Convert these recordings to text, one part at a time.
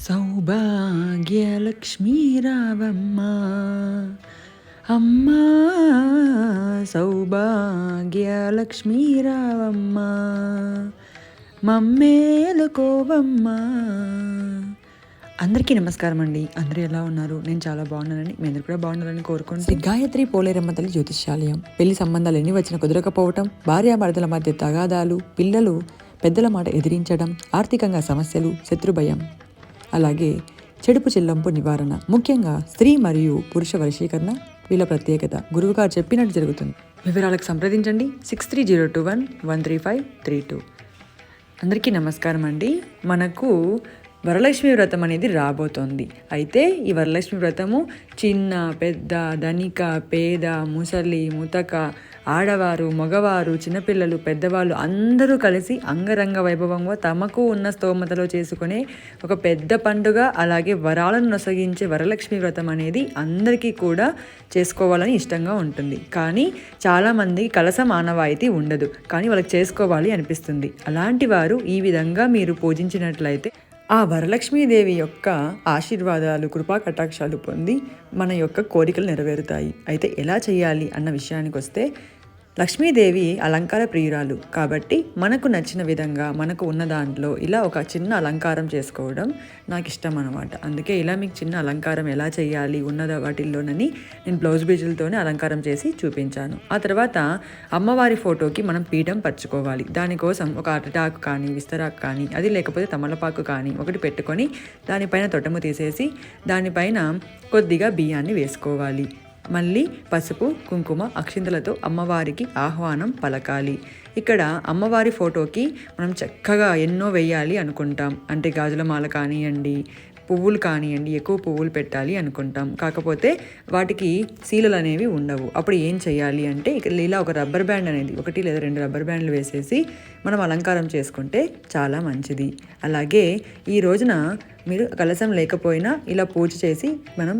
సౌభాగ్యలక్ష్మీ రావమ్మా అమ్మా, సౌభాగ్యలక్ష్మీ రావమ్మా, మమ్మేలుకోవమ్మా. అందరికీ నమస్కారం అండి. అందరూ ఎలా ఉన్నారు? నేను చాలా బాగున్నానండి. మీ అందరు కూడా బాగున్నారని కోరుకుంటూ శ్రీ గాయత్రి పోలేరమ్మ తల్లి జ్యోతిష్యాలయం. పెళ్లి సంబంధాలు ఎన్ని వచ్చినా కుదరకపోవటం, భార్యాభర్తల మధ్య తగాదాలు, పిల్లలు పెద్దల మాట ఎదిరించడం, ఆర్థికంగా సమస్యలు, శత్రుభయం, అలాగే చెడుపు చెల్లంపు నివారణ, ముఖ్యంగా స్త్రీ మరియు పురుష వశీకరణ వీళ్ళ ప్రత్యేకత గురువుగారు చెప్పినట్టు జరుగుతుంది. వివరాలకు సంప్రదించండి 6302113532. అందరికీ నమస్కారం అండి. మనకు వరలక్ష్మి వ్రతం అనేది రాబోతోంది. అయితే ఈ వరలక్ష్మి వ్రతము చిన్న పెద్ద, ధనిక పేద, ముసలి ముతక, ఆడవారు మగవారు, చిన్నపిల్లలు పెద్దవాళ్ళు అందరూ కలిసి అంగరంగ వైభవంగా తమకు ఉన్న స్తోమతలో చేసుకునే ఒక పెద్ద పండుగ. అలాగే వరాలను నొసగించే వరలక్ష్మి వ్రతం అనేది అందరికీ కూడా చేసుకోవాలని ఇష్టంగా ఉంటుంది. కానీ చాలామంది కలస మానవాయితీ ఉండదు, కానీ వాళ్ళకి చేసుకోవాలి అనిపిస్తుంది. అలాంటి వారు ఈ విధంగా మీరు పూజించినట్లయితే ఆ వరలక్ష్మీదేవి యొక్క ఆశీర్వాదాలు, కృపా కటాక్షాలు పొంది మన యొక్క కోరికలు నెరవేరుతాయి. అయితే ఎలా చేయాలి అన్న విషయానికి వస్తే, లక్ష్మీదేవి అలంకార ప్రియురాలు కాబట్టి మనకు నచ్చిన విధంగా మనకు ఉన్న దాంట్లో ఇలా ఒక చిన్న అలంకారం చేసుకోవడం నాకు ఇష్టం అనమాట. అందుకే ఇలా మీకు చిన్న అలంకారం ఎలా చేయాలి ఉన్నద వాటిల్లోనని నేను బ్లౌజ్ బీజులతోనే అలంకారం చేసి చూపించాను. ఆ తర్వాత అమ్మవారి ఫోటోకి మనం పీఠం పరుచుకోవాలి. దానికోసం ఒక అరటాకు కానీ విస్తరాకు కానీ, అది లేకపోతే తమలపాకు కానీ ఒకటి పెట్టుకొని దానిపైన తొట్టము తీసేసి దానిపైన కొద్దిగా బియ్యాన్ని వేసుకోవాలి. మళ్ళీ పసుపు కుంకుమ అక్షింతలతో అమ్మవారికి ఆహ్వానం పలకాలి. ఇక్కడ అమ్మవారి ఫోటోకి మనం చక్కగా ఎన్నో వేయాలి అనుకుంటాం. అంటే గాజుల మాల కానివ్వండి, పువ్వులు కానివ్వండి, ఎక్కువ పువ్వులు పెట్టాలి అనుకుంటాం. కాకపోతే వాటికి సీలలు అనేవి ఉండవు. అప్పుడు ఏం చేయాలి అంటే ఇలా ఒక రబ్బర్ బ్యాండ్ అనేది 1 లేదా 2 రబ్బర్ బ్యాండ్లు వేసేసి మనం అలంకారం చేసుకుంటే చాలా మంచిది. అలాగే ఈ రోజున మీరు కలశం లేకపోయినా ఇలా పూజ చేసి మనం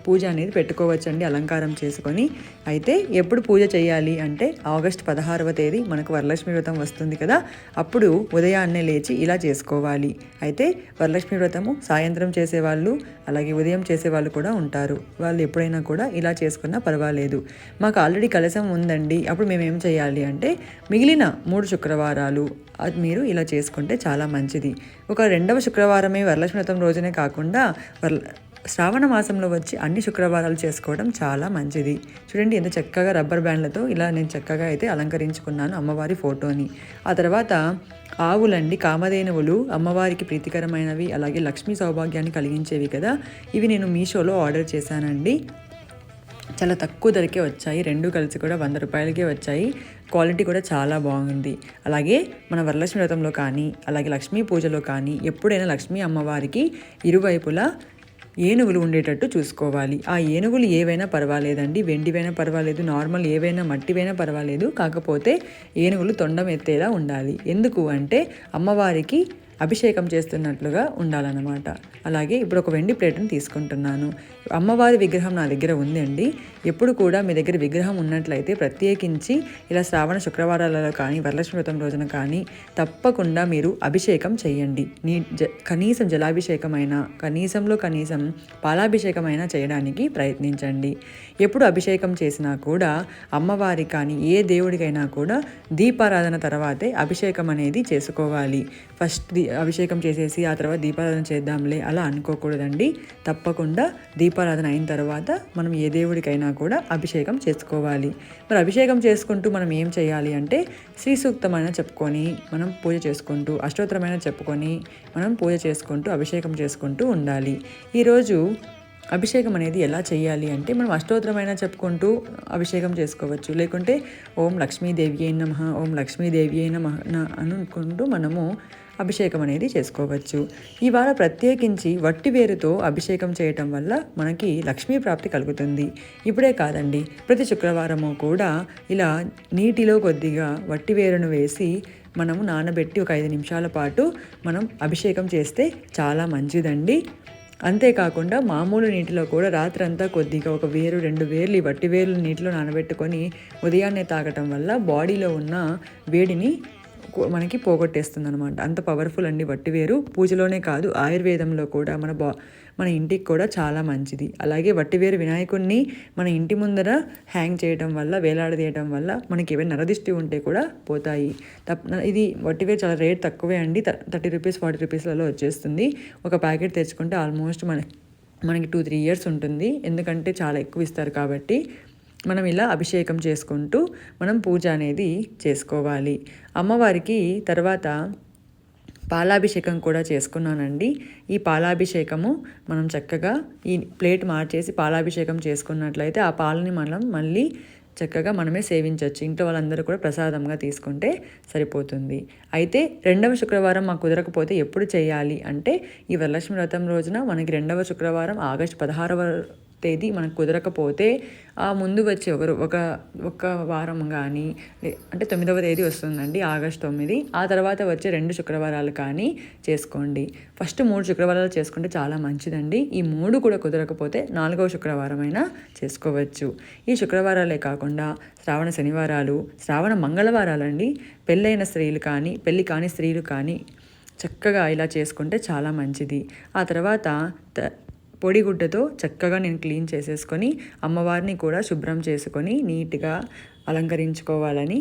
పూజ అనేది పెట్టుకోవచ్చండి, అలంకారం చేసుకొని. అయితే ఎప్పుడు పూజ చేయాలి అంటే ఆగస్టు 16వ తేదీ మనకు వరలక్ష్మి వ్రతం వస్తుంది కదా, అప్పుడు ఉదయాన్నే లేచి ఇలా చేసుకోవాలి. అయితే వరలక్ష్మి వ్రతము సాయంత్రం చేసేవాళ్ళు అలాగే ఉదయం చేసేవాళ్ళు కూడా ఉంటారు. వాళ్ళు ఎప్పుడైనా కూడా ఇలా చేసుకున్నా పర్వాలేదు. మాకు ఆల్రెడీ కలశం ఉందండి, అప్పుడు మేము ఏం చేయాలి అంటే మిగిలిన 3 శుక్రవారాలు అది మీరు ఇలా చేసుకుంటే చాలా మంచిది. ఒక 2వ శుక్రవారమే వరలక్ష్మి వ్రతం రోజునే కాకుండా శ్రావణ మాసంలో వచ్చి అన్ని శుక్రవారాలు చేసుకోవడం చాలా మంచిది. చూడండి ఎంత చక్కగా రబ్బర్ బ్యాండ్లతో ఇలా నేను చక్కగా అయితే అలంకరించుకున్నాను అమ్మవారి ఫోటోని. ఆ తర్వాత ఆవులండి, కామధేనువులు అమ్మవారికి ప్రీతికరమైనవి, అలాగే లక్ష్మీ సౌభాగ్యాన్ని కలిగించేవి కదా. ఇవి నేను మీషోలో ఆర్డర్ చేశానండి. చాలా తక్కువ ధరకే వచ్చాయి. 2 కలిసి కూడా 100 రూపాయలకే వచ్చాయి. క్వాలిటీ కూడా చాలా బాగుంది. అలాగే మన వరలక్ష్మి వ్రతంలో కానీ అలాగే లక్ష్మీ పూజలో కానీ ఎప్పుడైనా లక్ష్మీ అమ్మవారికి ఇరువైపులా ఏనుగులు ఉండేటట్టు చూసుకోవాలి. ఆ ఏనుగులు ఏవైనా పర్వాలేదండి, వెండివైనా పర్వాలేదు, నార్మల్ ఏవైనా మట్టివైనా పర్వాలేదు. కాకపోతే ఏనుగులు తొండం ఎత్తేలా ఉండాలి. ఎందుకు అంటే అమ్మవారికి అభిషేకం చేస్తున్నట్లుగా ఉండాలన్నమాట. అలాగే ఇప్పుడు ఒక వెండి ప్లేట్ని తీసుకుంటున్నాను. అమ్మవారి విగ్రహం నా దగ్గర ఉందండి. ఎప్పుడు కూడా మీ దగ్గర విగ్రహం ఉన్నట్లయితే ప్రత్యేకించి ఇలా శ్రావణ శుక్రవారాలలో కానీ వరలక్ష్మి వ్రతం రోజున కానీ తప్పకుండా మీరు అభిషేకం చేయండి. కనీసం జలాభిషేకమైనా, కనీసం పాలాభిషేకమైనా చేయడానికి ప్రయత్నించండి. ఎప్పుడు అభిషేకం చేసినా కూడా అమ్మవారి కానీ ఏ దేవుడికైనా కూడా దీపారాధన తర్వాతే అభిషేకం అనేది చేసుకోవాలి. ఫస్ట్ అభిషేకం చేసేసి ఆ తర్వాత దీపారాధన చేద్దాంలే అలా అనుకోకూడదండి. తప్పకుండా దీపారాధన అయిన తర్వాత మనం ఏ దేవుడికైనా కూడా అభిషేకం చేసుకోవాలి. మరి అభిషేకం చేసుకుంటూ మనం ఏం చేయాలి అంటే శ్రీ సూక్తమైన చెప్పుకొని మనం పూజ చేసుకుంటూ, అష్టోత్తరమైన చెప్పుకొని మనం పూజ చేసుకుంటూ అభిషేకం చేసుకుంటూ ఉండాలి. ఈరోజు అభిషేకం అనేది ఎలా చేయాలి అంటే మనం అష్టోత్తరమైన చెప్పుకుంటూ అభిషేకం చేసుకోవచ్చు. లేకుంటే ఓం లక్ష్మీదేవి అయిన నమః, ఓం లక్ష్మీదేవి అయిన నమః అనుకుంటూ మనము అభిషేకం అనేది చేసుకోవచ్చు. ఇవాళ ప్రత్యేకించి వట్టి వేరుతో అభిషేకం చేయటం వల్ల మనకి లక్ష్మీ ప్రాప్తి కలుగుతుంది. ఇప్పుడే కాదండి, ప్రతి శుక్రవారము కూడా ఇలా నీటిలో కొద్దిగా వట్టి వేరును వేసి మనము నానబెట్టి ఒక 5 నిమిషాల పాటు మనం అభిషేకం చేస్తే చాలా మంచిదండి. అంతేకాకుండా మామూలు నీటిలో కూడా రాత్రంతా కొద్దిగా 1 వేరు 2 వేర్లు ఈ వట్టి వేర్లు నీటిలో నానబెట్టుకొని ఉదయాన్నే తాగటం వల్ల బాడీలో ఉన్న వేడిని మనకి పోగొట్టేస్తుంది అనమాట. అంత పవర్ఫుల్ అండి వట్టివేరు. పూజలోనే కాదు, ఆయుర్వేదంలో కూడా మన ఇంటికి కూడా చాలా మంచిది. అలాగే వట్టివేరు వినాయకుడిని మన ఇంటి ముందర హ్యాంగ్ చేయడం వల్ల, వేలాడదీయడం వల్ల మనకి ఏమైనా నరదిష్టి ఉంటే కూడా పోతాయి. ఇది వట్టివేరు చాలా రేట్ తక్కువే అండి. 30 రూపీస్ 40 రూపీస్లలో వచ్చేస్తుంది. ఒక ప్యాకెట్ తెచ్చుకుంటే ఆల్మోస్ట్ మనకి 2-3 ఇయర్స్ ఉంటుంది. ఎందుకంటే చాలా ఎక్కువ ఇస్తారు కాబట్టి. మనం ఇలా అభిషేకం చేసుకుంటూ మనం పూజ అనేది చేసుకోవాలి. అమ్మవారికి తర్వాత పాలాభిషేకం కూడా చేసుకున్నానండి. ఈ పాలాభిషేకము మనం చక్కగా ఈ ప్లేట్ మార్చేసి పాలాభిషేకం చేసుకున్నట్లయితే ఆ పాలని మనం మళ్ళీ చక్కగా మనమే సేవించవచ్చు. ఇంట్లో వాళ్ళందరూ కూడా ప్రసాదంగా తీసుకుంటే సరిపోతుంది. అయితే 2వ శుక్రవారం మాకు కుదరకపోతే ఎప్పుడు చేయాలి అంటే, ఈ వరలక్ష్మి వ్రతం రోజున మనకి 2వ శుక్రవారం ఆగస్టు 16వ తేదీ మనకు కుదరకపోతే ఆ ముందు వచ్చే ఒక వారం కానీ, అంటే 9వ తేదీ వస్తుందండి, ఆగస్టు 9. ఆ తర్వాత వచ్చే 2 శుక్రవారాలు కానీ చేసుకోండి. ఫస్ట్ 3 శుక్రవారాలు చేసుకుంటే చాలా మంచిదండి. ఈ 3 కూడా కుదరకపోతే 4వ శుక్రవారం అయినా చేసుకోవచ్చు. ఈ శుక్రవారాలే కాకుండా శ్రావణ శనివారాలు, శ్రావణ మంగళవారాలండి, పెళ్ళైన స్త్రీలు కానీ పెళ్ళి కాని స్త్రీలు కానీ చక్కగా ఇలా చేసుకుంటే చాలా మంచిది. ఆ తర్వాత పొడిగుడ్డతో చక్కగా నేను క్లీన్ చేసేసుకొని అమ్మవారిని కూడా శుభ్రం చేసుకొని నీట్గా అలంకరించుకోవాలని.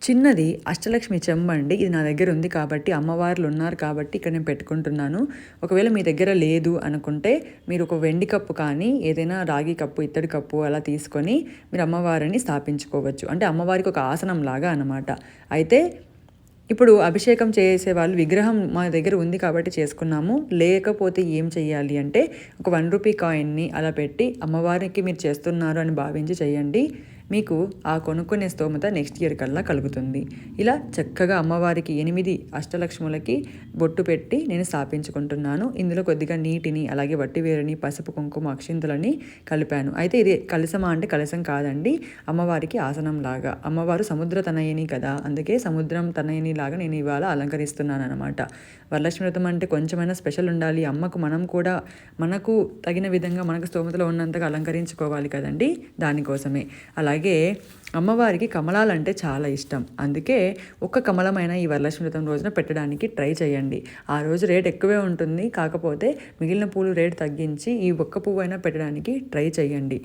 చిన్నది అష్టలక్ష్మి చెంబండి, ఇది నా దగ్గర ఉంది కాబట్టి, అమ్మవార్లు ఉన్నారు కాబట్టి ఇక్కడ నేను పెట్టుకుంటున్నాను. ఒకవేళ మీ దగ్గర లేదు అనుకుంటే మీరు ఒక వెండి కప్పు కానీ ఏదైనా రాగి కప్పు, ఇత్తడి కప్పు అలా తీసుకొని మీరు అమ్మవారిని స్థాపించుకోవచ్చు. అంటే అమ్మవారికి ఒక ఆసనం లాగా అన్నమాట. అయితే ఇప్పుడు అభిషేకం చేసే వాళ్ళు విగ్రహం మా దగ్గర ఉంది కాబట్టి చేసుకున్నాము. లేకపోతే ఏం చెయ్యాలి అంటే, ఒక 1 రూపీ కాయిన్ని అలా పెట్టి అమ్మవారికి మీరు చేస్తున్నారు అని భావించి చేయండి. మీకు ఆ కొనుక్కునే స్తోమత నెక్స్ట్ ఇయర్ కల్లా కలుగుతుంది. ఇలా చక్కగా అమ్మవారికి 8 అష్టలక్ష్ములకి బొట్టు పెట్టి నేను స్థాపించుకుంటున్నాను. ఇందులో కొద్దిగా నీటిని, అలాగే వట్టివేరుని, పసుపు, కుంకుమ, అక్షింతలని కలిపాను. అయితే ఇది కలసమా అంటే కలసం కాదండి, అమ్మవారికి ఆసనం లాగా. అమ్మవారు సముద్ర తనయని కదా, అందుకే సముద్రం తనయని లాగా నేను ఇవాళ అలంకరిస్తున్నాను అనమాట. వరలక్ష్మి వ్రతం అంటే కొంచెమైనా స్పెషల్ ఉండాలి. అమ్మకు మనం కూడా మనకు తగిన విధంగా మనకు స్తోమతలో ఉన్నంతగా అలంకరించుకోవాలి కదండి, దానికోసమే. అలాగే అమ్మవారికి కమలాలంటే చాలా ఇష్టం. అందుకే ఒక్క కమలమైన ఈ వరలక్ష్మి వ్రతం రోజున పెట్టడానికి ట్రై చేయండి. ఆ రోజు రేట్ ఎక్కువే ఉంటుంది, కాకపోతే మిగిలిన పూలు రేట్ తగ్గించి ఈ ఒక్క పువ్వు అయినా పెట్టడానికి ట్రై చేయండి.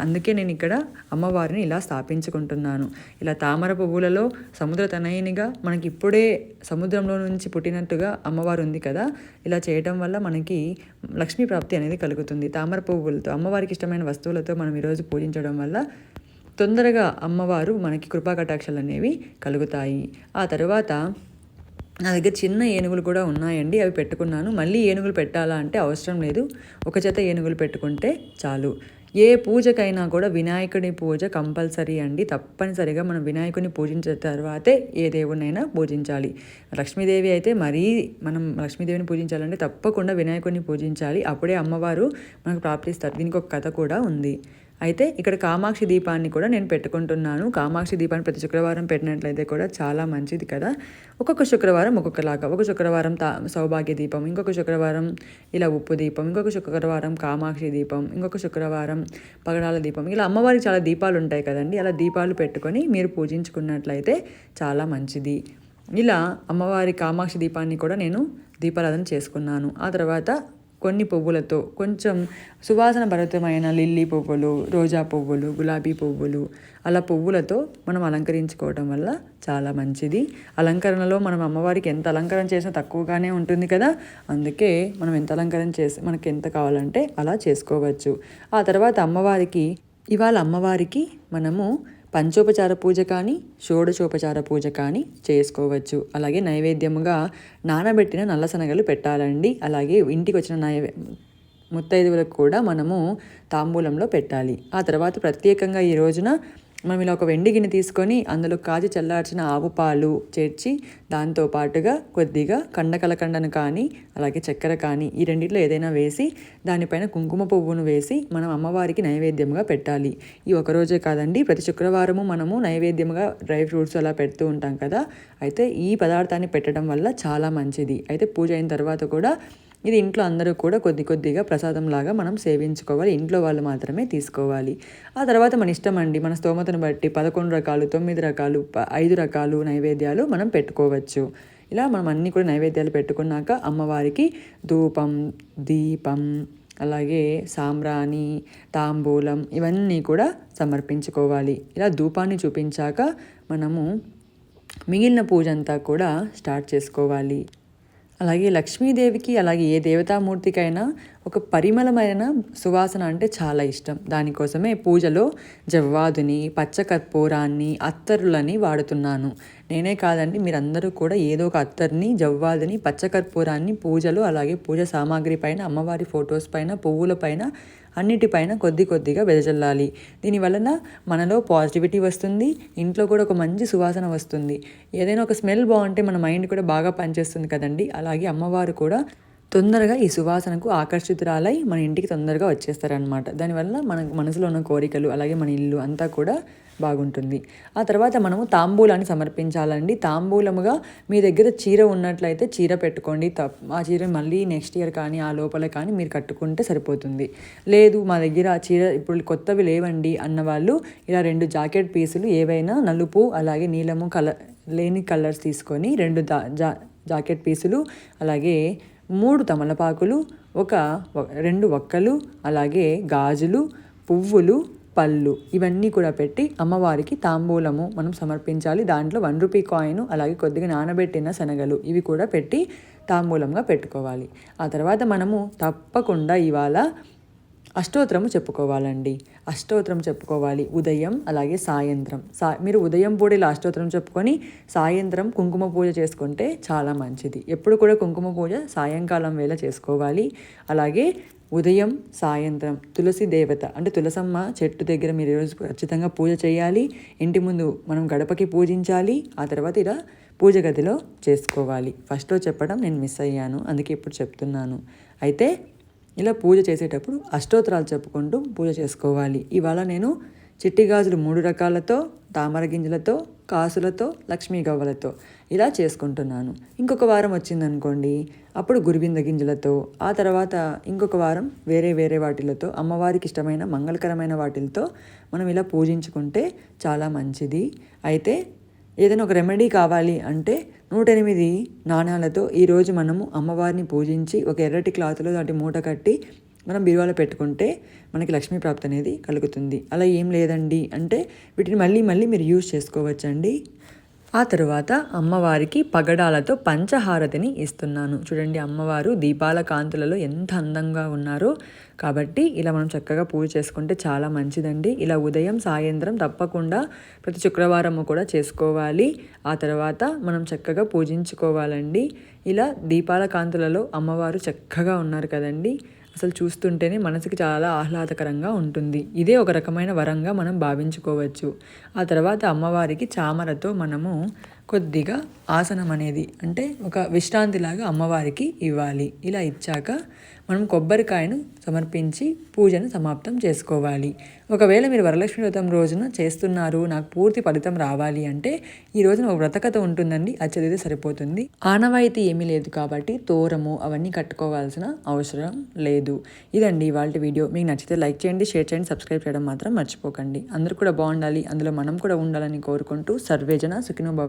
అందుకే నేను ఇక్కడ అమ్మవారిని ఇలా స్థాపించుకుంటున్నాను. ఇలా తామర పువ్వులలో సముద్ర తనయునిగా మనకి ఇప్పుడే సముద్రంలో నుంచి పుట్టినట్టుగా అమ్మవారు ఉంది కదా, ఇలా చేయటం వల్ల మనకి లక్ష్మీ ప్రాప్తి అనేది కలుగుతుంది. తామర పువ్వులతో, అమ్మవారికి ఇష్టమైన వస్తువులతో మనం ఈరోజు పూజించడం వల్ల తొందరగా అమ్మవారు మనకి కృపా కటాక్షాలు అనేవి కలుగుతాయి. ఆ తర్వాత నా దగ్గర చిన్న ఏనుగులు కూడా ఉన్నాయండి, అవి పెట్టుకున్నాను. మళ్ళీ ఏనుగులు పెట్టాలా అంటే అవసరం లేదు, ఒక జత ఏనుగులు పెట్టుకుంటే చాలు. ఏ పూజకైనా కూడా వినాయకుడి పూజ కంపల్సరీ అండి. తప్పనిసరిగా మనం వినాయకుడిని పూజించిన తర్వాతే ఏ దేవుడినైనా పూజించాలి. లక్ష్మీదేవి అయితే మరీ మనం లక్ష్మీదేవిని పూజించాలంటే తప్పకుండా వినాయకుడిని పూజించాలి, అప్పుడే అమ్మవారు మనకు ప్రాప్తిస్తారు. దీనికి ఒక కథ కూడా ఉంది. అయితే ఇక్కడ కామాక్షి దీపాన్ని కూడా నేను పెట్టుకుంటున్నాను. కామాక్షి దీపాన్ని ప్రతి శుక్రవారం పెట్టినట్లయితే కూడా చాలా మంచిది కదా. ఒక్కొక్క శుక్రవారం ఒక్కొక్కలాగా, ఒక శుక్రవారం సౌభాగ్య దీపం, ఇంకొక శుక్రవారం ఇలా ఉప్పు దీపం, ఇంకొక శుక్రవారం కామాక్షి దీపం, ఇంకొక శుక్రవారం పగడాల దీపం, ఇలా అమ్మవారికి చాలా దీపాలు ఉంటాయి కదండి. అలా దీపాలు పెట్టుకొని మీరు పూజించుకున్నట్లయితే చాలా మంచిది. ఇలా అమ్మవారి కామాక్షి దీపాన్ని కూడా నేను దీపారాధన చేసుకున్నాను. ఆ తర్వాత కొన్ని పువ్వులతో, కొంచెం సువాసన భరితమైన లిల్లీ పువ్వులు, రోజా పువ్వులు, గులాబీ పువ్వులు, అలా పువ్వులతో మనం అలంకరించుకోవడం వల్ల చాలా మంచిది. అలంకరణలో మనం అమ్మవారికి ఎంత అలంకరణ చేసినా తక్కువగానే ఉంటుంది కదా, అందుకే మనం ఎంత అలంకరణ చేసి మనకి ఎంత కావాలంటే అలా చేసుకోవచ్చు. ఆ తర్వాత ఇవాళ అమ్మవారికి మనము పంచోపచార పూజ కానీ, షోడశోపచార పూజ కానీ చేసుకోవచ్చు. అలాగే నైవేద్యముగా నానబెట్టిన నల్ల శనగలు పెట్టాలండి. అలాగే ఇంటికి వచ్చిన ముత్తైదువులకు కూడా మనము తాంబూలంలో పెట్టాలి. ఆ తర్వాత ప్రత్యేకంగా ఈ రోజున మనం ఇలా ఒక వెండి గిన్నె తీసుకొని అందులో కాచి చల్లార్చిన ఆవు పాలు చేర్చి, దాంతో పాటుగా కొద్దిగా కండకలకండను కానీ, అలాగే చక్కెర కానీ, ఈ రెండిట్లో ఏదైనా వేసి దానిపైన కుంకుమ పువ్వును వేసి మనం అమ్మవారికి నైవేద్యంగా పెట్టాలి. ఈ ఒకరోజే కాదండి, ప్రతి శుక్రవారము మనము నైవేద్యంగా డ్రై ఫ్రూట్స్ అలా పెడుతూ ఉంటాం కదా. అయితే ఈ పదార్థాన్ని పెట్టడం వల్ల చాలా మంచిది. అయితే పూజ అయిన తర్వాత కూడా ఇది ఇంట్లో అందరూ కూడా కొద్ది కొద్దిగా ప్రసాదంలాగా మనం సేవించుకోవాలి, ఇంట్లో వాళ్ళు మాత్రమే తీసుకోవాలి. ఆ తర్వాత మన ఇష్టం అండి, మన స్తోమతను బట్టి 11 రకాలు, 9 రకాలు, 5 రకాలు నైవేద్యాలు మనం పెట్టుకోవచ్చు. ఇలా మనం అన్నీ కూడా నైవేద్యాలు పెట్టుకున్నాక అమ్మవారికి ధూపం, దీపం, అలాగే సాంబ్రాణి, తాంబూలం ఇవన్నీ కూడా సమర్పించుకోవాలి. ఇలా ధూపాన్ని చూపించాక మనము మిగిలిన పూజ అంతా కూడా స్టార్ట్ చేసుకోవాలి. అలాగే లక్ష్మీదేవికి, అలాగే ఏ దేవతామూర్తికైనా ఒక పరిమళమైన సువాసన అంటే చాలా ఇష్టం. దానికోసమే పూజలో జవ్వాదుని, పచ్చకర్పూరాన్ని, అత్తరులని వాడుతున్నాను. నేనే కాదండి, మీరందరూ కూడా ఏదో ఒక అత్తర్ని, జవ్వాదుని, పచ్చకర్పూరాన్ని పూజలో, అలాగే పూజ సామాగ్రి పైన, అమ్మవారి ఫొటోస్ పైన, పువ్వుల పైన, అన్నిటిపైన కొద్ది కొద్దిగా వెదజల్లాలి. దీనివలన మనలో పాజిటివిటీ వస్తుంది, ఇంట్లో కూడా ఒక మంచి సువాసన వస్తుంది. ఏదైనా ఒక స్మెల్ బాగుంటే మన మైండ్ కూడా బాగా పనిచేస్తుంది కదండి. అలాగే అమ్మవారు కూడా తొందరగా ఈ సువాసనకు ఆకర్షితురాలై మన ఇంటికి తొందరగా వచ్చేస్తారనమాట. దానివల్ల మన మనసులో ఉన్న కోరికలు, అలాగే మన ఇల్లు అంతా కూడా బాగుంటుంది. ఆ తర్వాత మనము తాంబూలాన్ని సమర్పించాలండి. తాంబూలముగా మీ దగ్గర చీర ఉన్నట్లయితే చీర పెట్టుకోండి. ఆ చీర మళ్ళీ నెక్స్ట్ ఇయర్ కానీ ఆ లోపల కానీ మీరు కట్టుకుంటే సరిపోతుంది. లేదు మా దగ్గర ఆ చీర ఇప్పుడు కొత్తవి లేవండి అన్నవాళ్ళు ఇలా 2 జాకెట్ పీసులు ఏవైనా నలుపు అలాగే నీలము లేని కలర్స్ తీసుకొని 2 జాకెట్ పీసులు, అలాగే 3 తమలపాకులు, 2 వక్కలు, అలాగే గాజులు, పువ్వులు, పళ్ళు ఇవన్నీ కూడా పెట్టి అమ్మవారికి తాంబూలము మనం సమర్పించాలి. దాంట్లో 1 రూపీ కాయిన్, అలాగే కొద్దిగా నానబెట్టిన శనగలు ఇవి కూడా పెట్టి తాంబూలంగా పెట్టుకోవాలి. ఆ తర్వాత మనము తప్పకుండా ఇవాళ అష్టోత్తరము చెప్పుకోవాలండి. అష్టోత్తరం చెప్పుకోవాలి ఉదయం అలాగే సాయంత్రం. మీరు ఉదయం పూట ఇలా అష్టోత్తరం చెప్పుకొని సాయంత్రం కుంకుమ పూజ చేసుకుంటే చాలా మంచిది. ఎప్పుడు కూడా కుంకుమ పూజ సాయంకాలం వేళ చేసుకోవాలి. అలాగే ఉదయం సాయంత్రం తులసి దేవత అంటే తులసమ్మ చెట్టు దగ్గర మీరు ఈరోజు ఖచ్చితంగా పూజ చేయాలి. ఇంటి ముందు మనం గడపకి పూజించాలి. ఆ తర్వాత ఇలా పూజ గదిలో చేసుకోవాలి. ఫస్ట్లో చెప్పడం నేను మిస్ అయ్యాను, అందుకే ఇప్పుడు చెప్తున్నాను. అయితే ఇలా పూజ చేసేటప్పుడు అష్టోత్తరాలు చెప్పుకుంటూ పూజ చేసుకోవాలి. ఇవాళ నేను చిట్టి గాజులు 3 రకాలతో, తామర గింజలతో, కాసులతో, లక్ష్మీ గవ్వలతో ఇలా చేసుకుంటున్నాను. ఇంకొక వారం వచ్చిందనుకోండి, అప్పుడు గురువింద గింజలతో, ఆ తర్వాత ఇంకొక వారం వేరే వాటిలతో, అమ్మవారికి ఇష్టమైన మంగళకరమైన వాటిలతో మనం ఇలా పూజించుకుంటే చాలా మంచిది. అయితే ఏదైనా ఒక రెమెడీ కావాలి అంటే 108 నాణాలతో ఈరోజు మనము అమ్మవారిని పూజించి ఒక ఎర్రటి క్లాత్లో దాటి మూట కట్టి మనం బీరువాలో పెట్టుకుంటే మనకి లక్ష్మీ ప్రాప్తి అనేది కలుగుతుంది. అలా ఏం లేదండి అంటే వీటిని మళ్ళీ మీరు యూజ్ చేసుకోవచ్చండి. ఆ తరువాత అమ్మవారికి పగడాలతో పంచహారతిని ఇస్తున్నాను. చూడండి అమ్మవారు దీపాల కాంతులలో ఎంత అందంగా ఉన్నారో. కాబట్టి ఇలా మనం చక్కగా పూజ చేసుకుంటే చాలా మంచిదండి. ఇలా ఉదయం సాయంత్రం తప్పకుండా ప్రతి శుక్రవారము కూడా చేసుకోవాలి. ఆ తర్వాత మనం చక్కగా పూజించుకోవాలండి. ఇలా దీపాల కాంతులలో అమ్మవారు చక్కగా ఉన్నారు కదండి. అసలు చూస్తుంటేనే మనసుకి చాలా ఆహ్లాదకరంగా ఉంటుంది. ఇదే ఒక రకమైన వరంగా మనం భావించుకోవచ్చు. ఆ తర్వాత అమ్మవారికి చామరతో మనము కొద్దిగా ఆసనం అనేది అంటే ఒక విశ్రాంతిలాగా అమ్మవారికి ఇవ్వాలి. ఇలా ఇచ్చాక మనం కొబ్బరికాయను సమర్పించి పూజను సమాప్తం చేసుకోవాలి. ఒకవేళ మీరు వరలక్ష్మి వ్రతం రోజున చేస్తున్నారు, నాకు పూర్తి ఫలితం రావాలి అంటే ఈ రోజున ఒక వ్రతకథ ఉంటుందండి, అది చదివితే సరిపోతుంది. ఆనవాయితీ ఏమీ లేదు కాబట్టి తోరము అవన్నీ కట్టుకోవాల్సిన అవసరం లేదు. ఇదండి ఇవాళ వీడియో. మీకు నచ్చితే లైక్ చేయండి, షేర్ చేయండి, సబ్స్క్రైబ్ చేయడం మాత్రం మర్చిపోకండి. అందరూ కూడా బాగుండాలి, అందులో మనం కూడా ఉండాలని కోరుకుంటూ సర్వేజన సుఖినో భవ.